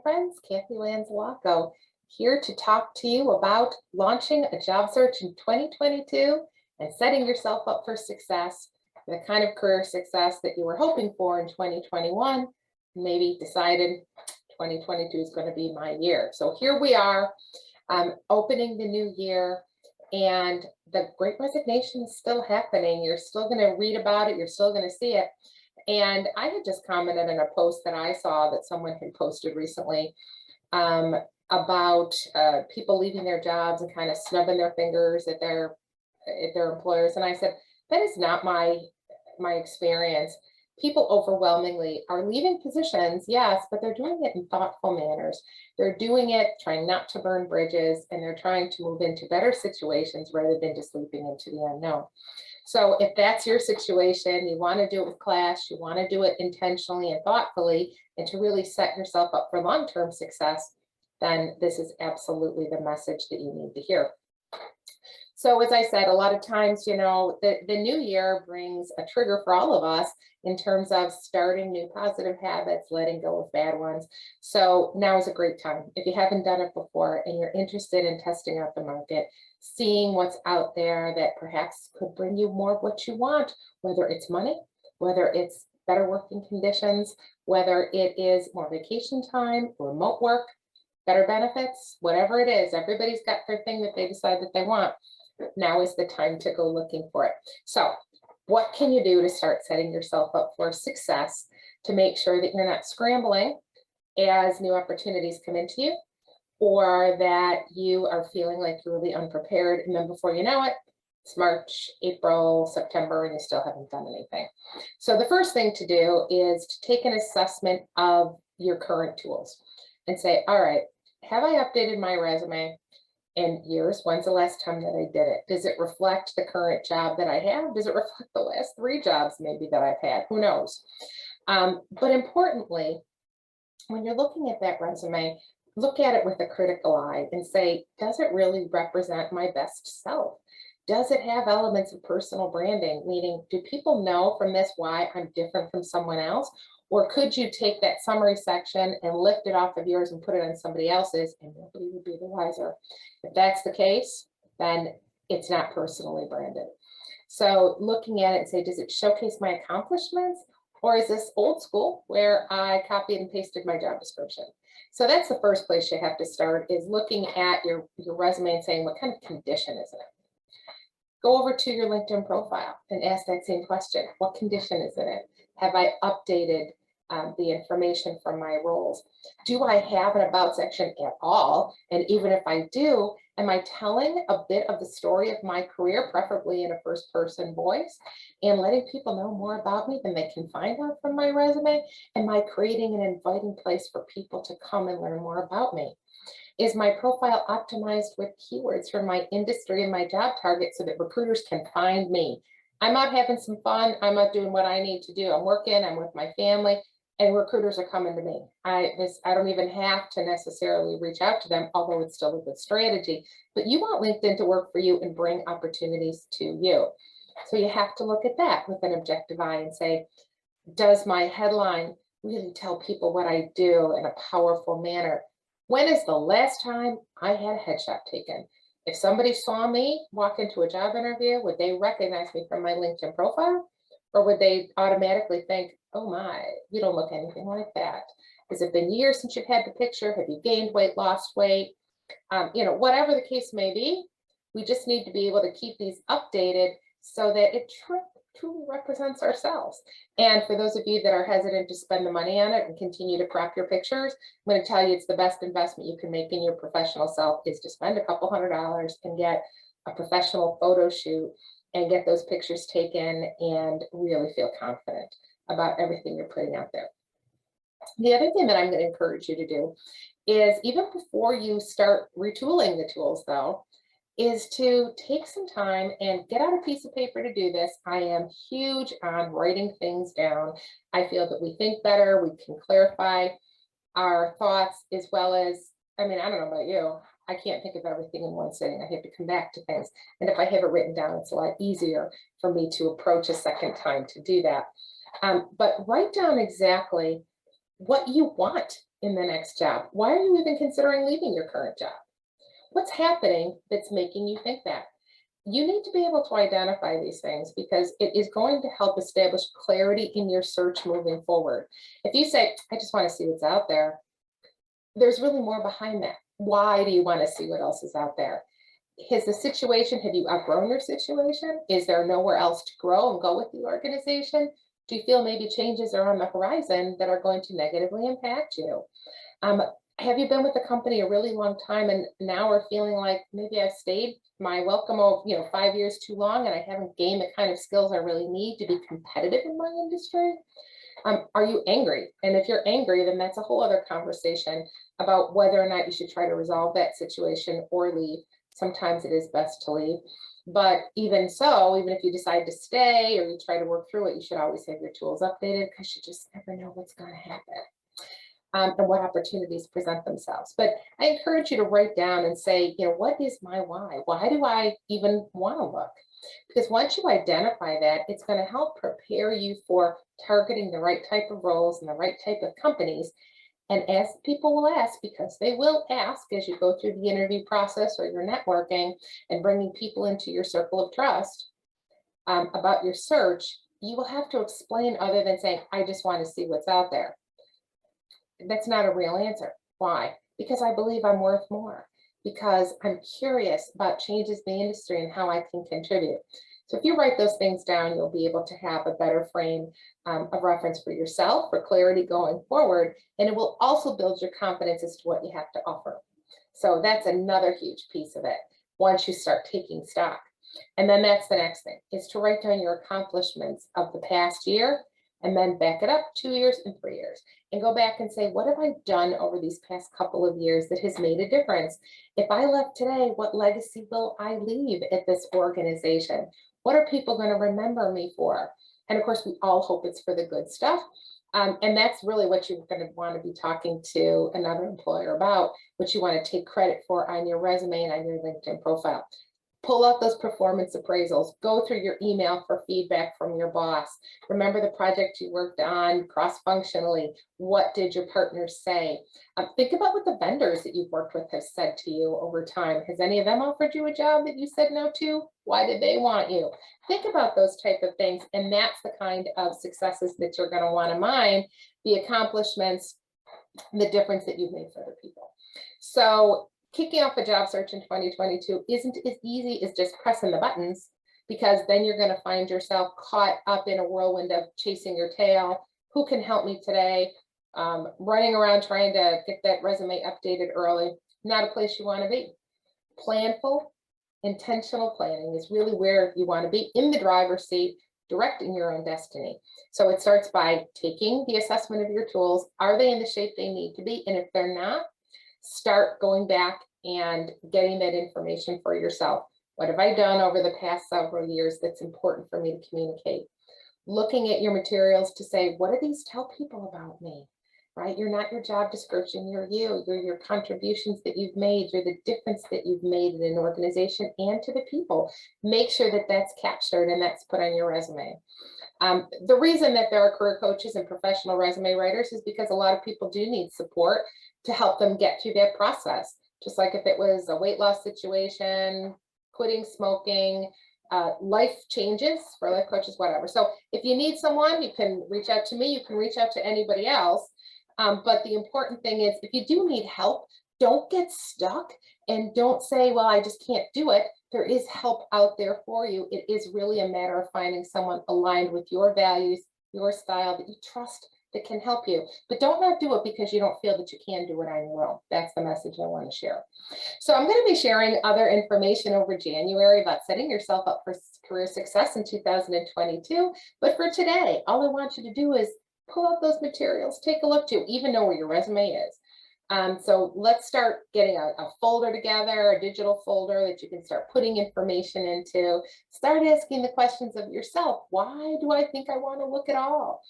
friends, Kathy Lanzalaco, here to talk to you about launching a job search in 2022 and setting yourself up for success, the kind of career success that you were hoping for in 2021, maybe decided 2022 is going to be my year. So here we are, opening the new year, and the Great Resignation is still happening. You're still going to read about it. You're still going to see it. And I had just commented in a post that I saw that someone had posted recently about people leaving their jobs and kind of snubbing their fingers at their employers. And I said, that is not my experience. People overwhelmingly are leaving positions, yes, but they're doing it in thoughtful manners. They're doing it trying not to burn bridges, and they're trying to move into better situations rather than just leaping into the unknown. So if that's your situation, you want to do it with class, you want to do it intentionally and thoughtfully, and to really set yourself up for long-term success, then this is absolutely the message that you need to hear. So as I said, a lot of times, you know, the new year brings a trigger for all of us in terms of starting new positive habits, letting go of bad ones. So now is a great time. If you haven't done it before and you're interested in testing out the market, seeing what's out there that perhaps could bring you more of what you want, whether it's money, whether it's better working conditions, whether it is more vacation time, remote work, better benefits, whatever it is, everybody's got their thing that they decide that they want. Now is the time to go looking for it. So what can you do to start setting yourself up for success to make sure that you're not scrambling as new opportunities come into you, or that you are feeling like you're really unprepared, and then before you know it, it's March, April, September, and you still haven't done anything. So the first thing to do is to take an assessment of your current tools and say, all right, have I updated my resume in years? When's the last time that I did it? Does it reflect the current job that I have? Does it reflect the last 3 jobs maybe that I've had? Who knows? But importantly, when you're looking at that resume, look at it with a critical eye and say, does it really represent my best self? Does it have elements of personal branding? Meaning, do people know from this why I'm different from someone else? Or could you take that summary section and lift it off of yours and put it on somebody else's, and nobody would be the wiser? If that's the case, then it's not personally branded. So looking at it and say, does it showcase my accomplishments? Or is this old school where I copied and pasted my job description? So that's the first place you have to start, is looking at your resume and saying, what kind of condition is it in? Go over to your LinkedIn profile and ask that same question. What condition is it in? Have I updated the information from my roles? Do I have an about section at all? And even if I do, am I telling a bit of the story of my career, preferably in a first person voice, and letting people know more about me than they can find out from my resume? Am I creating an inviting place for people to come and learn more about me? Is my profile optimized with keywords from my industry and my job target so that recruiters can find me? I'm out having some fun. I'm out doing what I need to do. I'm working, I'm with my family, and recruiters are coming to me. I don't even have to necessarily reach out to them, although it's still a good strategy. But you want LinkedIn to work for you and bring opportunities to you. So you have to look at that with an objective eye and say, does my headline really tell people what I do in a powerful manner? When is the last time I had a headshot taken? If somebody saw me walk into a job interview, would they recognize me from my LinkedIn profile? Or would they automatically think, oh my, you don't look anything like that? Has it been years since you've had the picture? Have you gained weight, lost weight? You know, whatever the case may be, we just need to be able to keep these updated so that it truly represents ourselves. And for those of you that are hesitant to spend the money on it and continue to crop your pictures, I'm going to tell you it's the best investment you can make in your professional self is to spend a couple $100 and get a professional photo shoot and get those pictures taken and really feel confident about everything you're putting out there. The other thing that I'm going to encourage you to do is, even before you start retooling the tools though, is to take some time and get out a piece of paper to do this. I am huge on writing things down. I feel that we think better, we can clarify our thoughts, as well as, I mean, I don't know about you, I can't think of everything in one sitting. I have to come back to things. And if I have it written down, it's a lot easier for me to approach a second time to do that. But write down exactly what you want in the next job? Why are you even considering leaving your current job? What's happening that's making you think that? You need to be able to identify these things because it is going to help establish clarity in your search moving forward. If you say, I just want to see what's out there, there's really more behind that. Why do you want to see what else is out there? Has the situation, have you outgrown your situation? Is there nowhere else to grow and go with the organization? Do you feel maybe changes are on the horizon that are going to negatively impact you? Have you been with the company a really long time and now are feeling like maybe I've stayed my welcome, 5 years too long and I haven't gained the kind of skills I really need to be competitive in my industry? Are you angry? And if you're angry, then that's a whole other conversation about whether or not you should try to resolve that situation or leave. Sometimes it is best to leave. But even so, even if you decide to stay or you try to work through it, you should always have your tools updated because you just never know what's going to happen. And what opportunities present themselves. But I encourage you to write down and say, what is my why? Why do I even want to look? Because once you identify that, it's going to help prepare you for targeting the right type of roles and the right type of companies. And as people will ask, because they will ask as you go through the interview process or your networking and bringing people into your circle of trust about your search, you will have to explain other than saying, I just want to see what's out there. That's not a real answer. Why? Because I believe I'm worth more. Because I'm curious about changes in the industry and how I can contribute. So if you write those things down, you'll be able to have a better frame of reference for yourself, for clarity going forward, and it will also build your confidence as to what you have to offer. So that's another huge piece of it once you start taking stock. And then that's the next thing, is to write down your accomplishments of the past year and then back it up 2 years and 3 years and go back and say, what have I done over these past couple of years that has made a difference? If I left today, what legacy will I leave at this organization? What are people going to remember me for? And of course, we all hope it's for the good stuff. And that's really what you're going to want to be talking to another employer about, what you want to take credit for on your resume and on your LinkedIn profile. Pull out those performance appraisals, go through your email for feedback from your boss. Remember the project you worked on cross-functionally. What did your partners say? Think about what the vendors that you've worked with have said to you over time. Has any of them offered you a job that you said no to? Why did they want you? Think about those type of things. And that's the kind of successes that you're going to want to mine, the accomplishments, the difference that you've made for other people. So kicking off a job search in 2022 isn't as easy as just pressing the buttons, because then you're going to find yourself caught up in a whirlwind of chasing your tail. Who can help me today? Running around trying to get that resume updated early. Not a place you want to be. Planful, intentional planning is really where you want to be, in the driver's seat, directing your own destiny. So it starts by taking the assessment of your tools. Are they in the shape they need to be? And if they're not, start going back and getting that information for yourself. What have I done over the past several years that's important for me to communicate? Looking at your materials to say, what do these tell people about me? Right? You're not your job description, you're you. You're your contributions that you've made. You're the difference that you've made in an organization and to the people. Make sure that that's captured and that's put on your resume. The reason that there are career coaches and professional resume writers is because a lot of people do need support to help them get through that process. Just like if it was a weight loss situation, quitting smoking, life changes for life coaches, whatever. So if you need someone, you can reach out to me, you can reach out to anybody else. But the important thing is, if you do need help, don't get stuck and don't say, well, I just can't do it. There is help out there for you. It is really a matter of finding someone aligned with your values, your style, that you trust, that can help you. But don't not do it because you don't feel that you can do it on your own. That's the message I want to share. So I'm going to be sharing other information over January about setting yourself up for career success in 2022. But for today, all I want you to do is pull out those materials, take a look to, even know where your resume is. So let's start getting a folder together, a digital folder that you can start putting information into. Start asking the questions of yourself. Why do I think I want to look at all?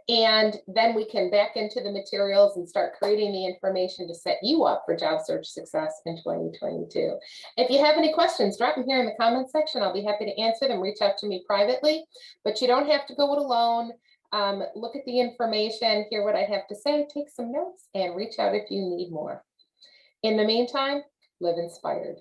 And then we can back into the materials and start creating the information to set you up for job search success in 2022. If you have any questions, drop them here in the comment section. I'll be happy to answer them. Reach out to me privately, but you don't have to go it alone. look at the information, hear what I have to say, take some notes, and reach out if you need more. In the meantime, live inspired.